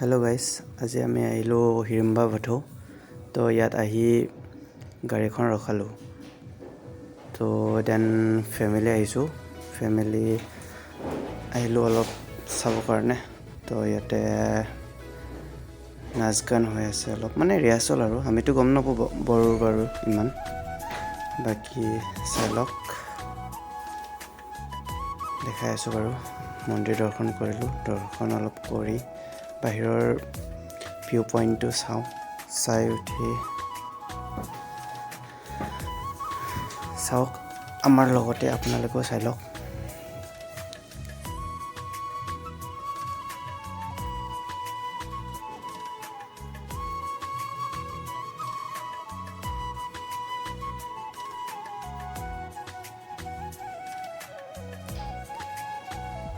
Hello' গাইছ, আজি আমি আহিলোঁ হিৰিম্বা বাথৌ। তো ইয়াত আহি গাড়ীখন ৰখালোঁ। তো দেন ফেমিলি আহিলোঁ অলপ চাবৰ কাৰণে। তো ইয়াতে নাচ গান হৈ আছে, অলপ মানে ৰিহাৰ্চল আৰু আমিতো গম নাপাব বাৰু ইমান। বাকী চাই লওক, দেখাই আছোঁ বাৰু। মন্দিৰ দৰ্শন কৰিলোঁ, দৰ্শন অলপ কৰি বাহিৰৰ ভিউ পইণ্টটো চাই উঠি চাওক, আমাৰ লগতে আপোনালোকেও চাই লওক।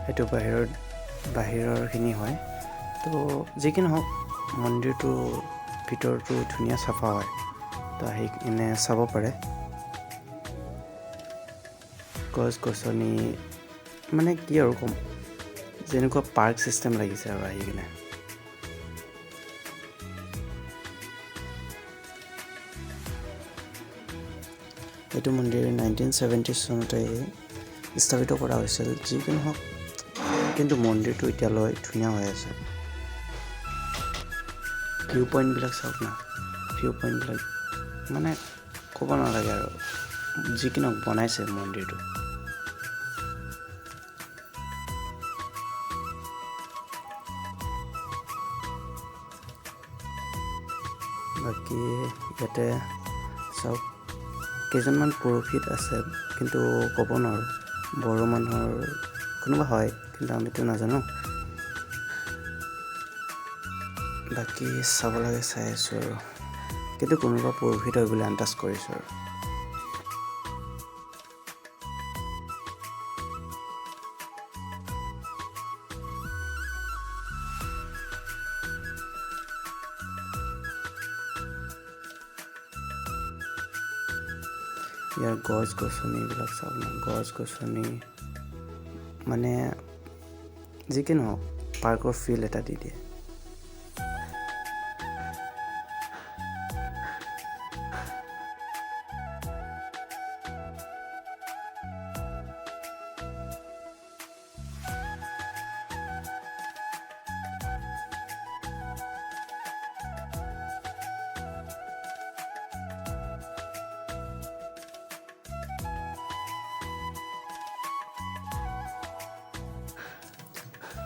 সেইটো বাহিৰৰখিনি হয়। তো যি কি নহওক, মন্দিৰটো ভিতৰটো ধুনীয়া চাফা হয়। তো আহি কিনে চাব পাৰে। গছ গছনি মানে কি আৰু ক'ম, যেনেকুৱা পাৰ্ক ছিষ্টেম লাগিছে আৰু আহি কিনে। এইটো মন্দিৰ 1970 চনতে স্থাপিত কৰা হৈছিল। যি কি নহওক, কিন্তু মন্দিৰটো এতিয়ালৈ ধুনীয়া হৈ আছে। ভিউ পইণ্টবিলাক চাওক না, ভিউ পইণ্টবিলাক মানে ক'ব নালাগে আৰু। যি কি নহওক, বনাইছে মন্দিৰটো। বাকী ইয়াতে চাওক, কেইজনমান পুৰোহিত আছে, কিন্তু ক'ব নোৱাৰোঁ। বড়ো মানুহৰ কোনোবা হয়, কিন্তু আমিতো নাজানো। বাকী চাব লাগে, চাই আছোঁ আৰু। কিন্তু কোনোবা পুৰোহিত হয় বুলি আন্দাজ কৰিছোঁ আৰু। ইয়াৰ গছ গছনিবিলাক চাওক না, গছ গছনি মানে যি কি নহওক, পাৰ্কৰ ফিল এটা দি দিয়ে।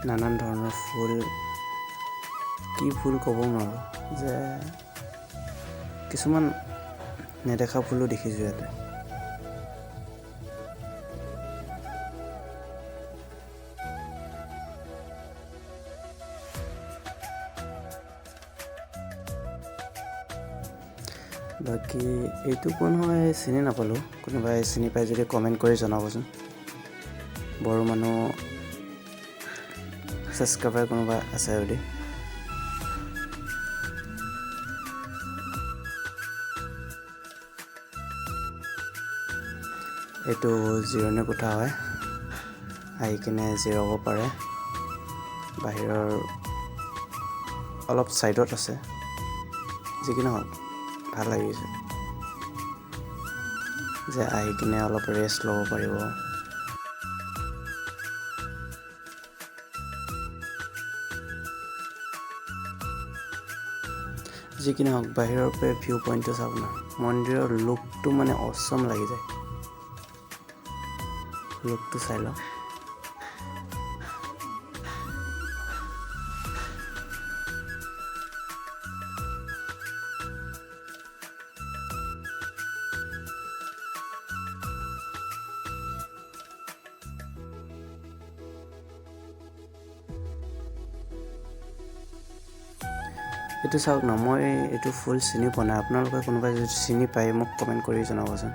নানান ধৰণৰ ফুল, কি ফুল ক'ব নোৱাৰোঁ, যে কিছুমান নেদেখা ফুলো দেখিছোঁ ইয়াতে। বাকী এইটো কোন হয় চিনি নাপালোঁ। কোনোবাই চিনি পাই যদি কমেণ্ট কৰি জনাবচোন। বড়ো মানুহ ছাবস্ক্ৰাইবাৰ কোনোবা আছে যদি। এইটো জিৰণি কোঠা হয়, আহি কিনে জিৰাব পাৰে। বাহিৰৰ অলপ ছাইডত আছে। যি কি নহওক, ভাল লাগিছে যে আহি কিনে অলপ ৰেষ্ট ল'ব পাৰিব। যি কি নহওক, বাহিৰৰ পৰা ভিউ পইণ্টটো চাওক না, মন্দিৰৰ লুকটো মানে অচম লাগি যায়। লুকটো চাই লওক। এইটো চাওক না, মই এইটো ফুল চিনি পোৱা নাই। আপোনালোকে কোনোবাই যদি চিনি পায় মোক কমেণ্ট কৰি জনাবচোন।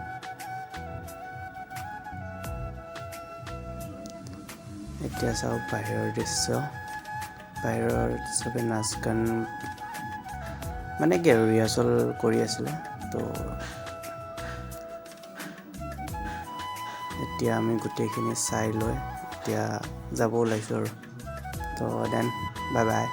এতিয়া চাওক বাহিৰৰ দৃশ্য। বাহিৰৰ চবে নাচ গান মানে কি আৰু ৰিহাৰ্চল কৰি আছিলে। তো এতিয়া আমি গোটেইখিনি চাই লৈ এতিয়া যাব ওলাইছোঁ আৰু। তো দেন বাই বাই।